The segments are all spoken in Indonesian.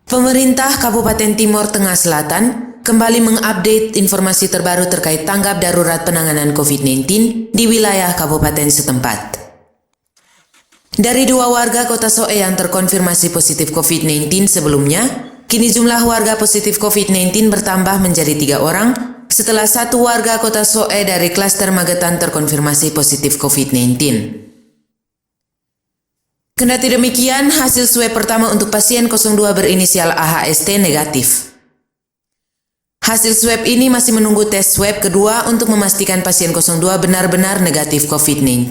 Pemerintah Kabupaten Timor Tengah Selatan kembali mengupdate informasi terbaru terkait tanggap darurat penanganan COVID-19 di wilayah kabupaten setempat. Dari 2 warga Kota Soe yang terkonfirmasi positif COVID-19 sebelumnya, kini jumlah warga positif COVID-19 bertambah menjadi 3 orang setelah 1 warga Kota Soe dari klaster Magetan terkonfirmasi positif COVID-19. Kendati demikian, hasil swab pertama untuk pasien 02 berinisial AHST negatif. Hasil swab ini masih menunggu tes swab kedua untuk memastikan pasien 02 benar-benar negatif COVID-19.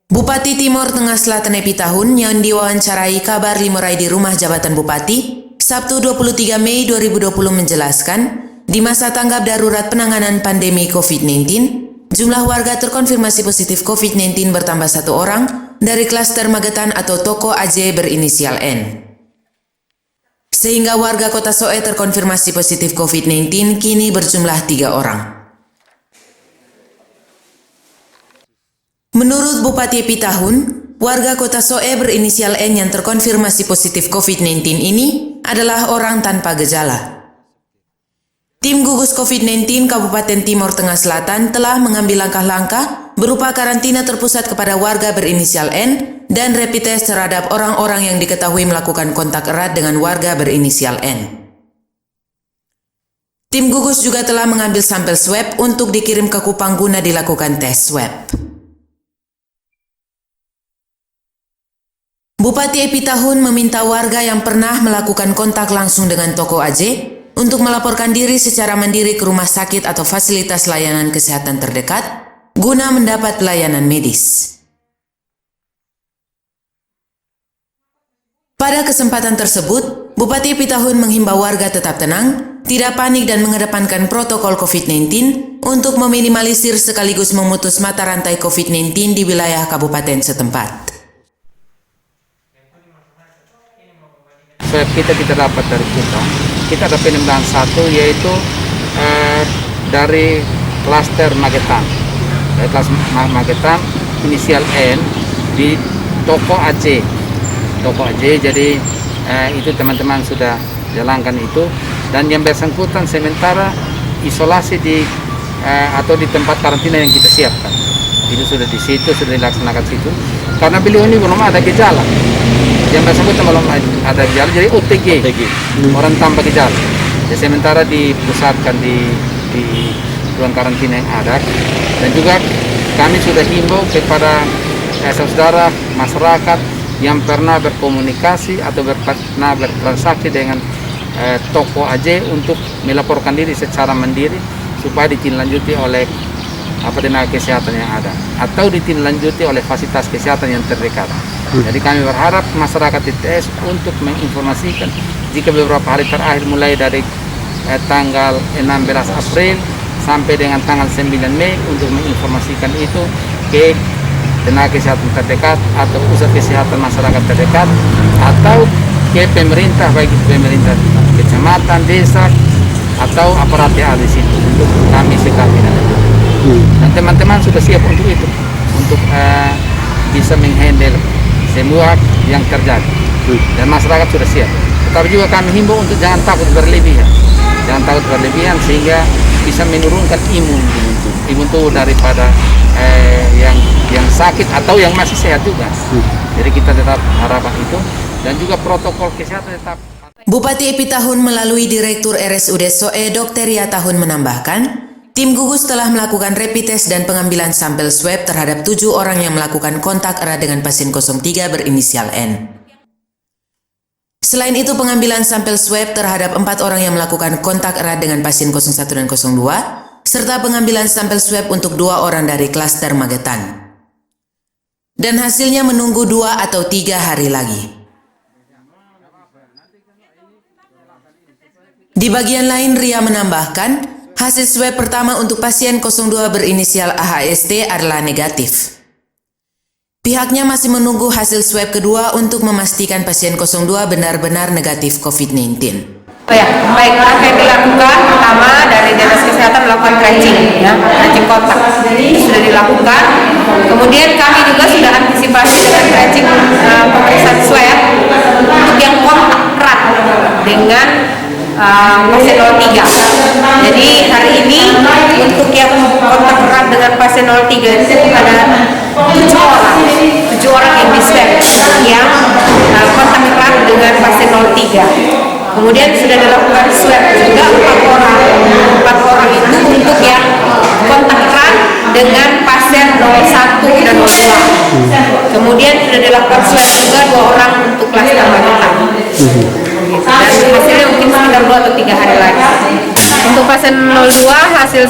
Bupati Timor Tengah Selatan Epi Tahun yang diwawancarai Kabar Limurai di rumah jabatan Bupati, Sabtu 23 Mei 2020 menjelaskan, di masa tanggap darurat penanganan pandemi COVID-19, jumlah warga terkonfirmasi positif COVID-19 bertambah 1 orang dari klaster Magetan atau toko AJ berinisial N. Sehingga warga Kota Soe terkonfirmasi positif COVID-19 kini berjumlah 3 orang. Menurut Bupati Epi Tahun, warga Kota Soe berinisial N yang terkonfirmasi positif COVID-19 ini adalah orang tanpa gejala. Tim gugus COVID-19 Kabupaten Timor Tengah Selatan telah mengambil langkah-langkah berupa karantina terpusat kepada warga berinisial N dan rapid test terhadap orang-orang yang diketahui melakukan kontak erat dengan warga berinisial N. Tim gugus juga telah mengambil sampel swab untuk dikirim ke Kupang guna dilakukan tes swab. Bupati Epi Tahun meminta warga yang pernah melakukan kontak langsung dengan toko AJ untuk melaporkan diri secara mandiri ke rumah sakit atau fasilitas layanan kesehatan terdekat guna mendapat pelayanan medis. Pada kesempatan tersebut, Bupati Epi Tahun menghimbau warga tetap tenang, tidak panik dan mengedepankan protokol COVID-19 untuk meminimalisir sekaligus memutus mata rantai COVID-19 di wilayah kabupaten setempat. Swab kita dapat dari kita ada penambahan 1 yaitu dari klaster Magetan. Dari klaster Magetan inisial N di toko AJ. Toko AJ, jadi itu teman-teman sudah jalankan itu, dan yang bersangkutan sementara isolasi di atau di tempat karantina yang kita siapkan. Itu sudah di situ, sudah dilaksanakan situ. Karena beliau ini belum ada gejala. Yang bersangkutan belum ada gejala, jadi OTG. Orang tanpa gejala. Jadi sementara dipusatkan di ruang karantina yang ada. Dan juga kami sudah himbau kepada saudara masyarakat yang pernah berkomunikasi atau pernah bertransaksi dengan toko AJ untuk melaporkan diri secara mandiri supaya ditindaklanjuti oleh tenaga kesehatan yang ada atau ditindaklanjuti oleh fasilitas kesehatan yang terdekat. Jadi kami berharap masyarakat ITS untuk menginformasikan jika beberapa hari terakhir mulai dari tanggal 16 April sampai dengan tanggal 9 Mei untuk menginformasikan itu ke tenaga kesehatan terdekat atau pusat kesehatan masyarakat terdekat atau ke pemerintah, baik itu pemerintah kecamatan, desa atau aparat yang ada di situ untuk kami sikapi. Dan teman-teman sudah siap untuk itu, untuk bisa menghandle semua yang terjadi, dan masyarakat sudah siap. Tetapi juga kami himbau untuk jangan takut berlebihan, sehingga bisa menurunkan imun tubuh daripada yang sakit atau yang masih sehat juga. Jadi kita tetap harapkan itu, dan juga protokol kesehatan tetap. Bupati Epi Tahun melalui Direktur RSUD Soe Dr. Ria Tahun menambahkan, tim gugus telah melakukan rapid test dan pengambilan sampel swab terhadap 7 orang yang melakukan kontak erat dengan pasien 03 berinisial N. Selain itu, pengambilan sampel swab terhadap 4 orang yang melakukan kontak erat dengan pasien 01 dan 02, serta pengambilan sampel swab untuk 2 orang dari klaster Magetan. Dan hasilnya menunggu 2 atau 3 hari lagi. Di bagian lain, Ria menambahkan, hasil swab pertama untuk pasien 02 berinisial AHST adalah negatif. Pihaknya masih menunggu hasil swab kedua untuk memastikan pasien 02 benar-benar negatif COVID-19. Ya, baik, langkah yang dilakukan pertama dari Dinas Kesehatan melakukan tracing kontak. Ini sudah dilakukan Kemudian kami juga sudah antisipasi dengan tracing pemeriksaan swab untuk yang kontak erat dengan pasien 03. Jadi hari ini untuk yang kontak erat dengan pasien 03 itu ada 7 orang yang di swab yang kontak erat dengan pasien 03. Kemudian sudah dilakukan swab juga 4 orang itu untuk yang kontak erat dengan pasien 01 dan 02. Kemudian sudah dilakukan swab juga 2 orang untuk klaster Magetan. Dan hasilnya mungkin sekitar 2 atau 3 hari lagi. Untuk pasien 02 hasil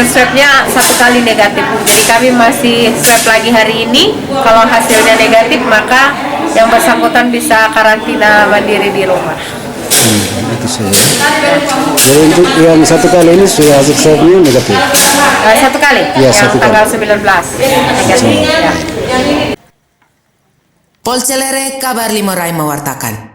swabnya 1 kali negatif. Jadi kami masih swab lagi hari ini. Kalau hasilnya negatif maka yang bersangkutan bisa karantina mandiri di rumah. Itu saja. Jadi untuk yang 1 kali ini sudah hasil swabnya negatif. 1 kali? Ya, yang 1 kali. tanggal 19 negatif. Ya. Polcelere Kabar Limorai mewartakan.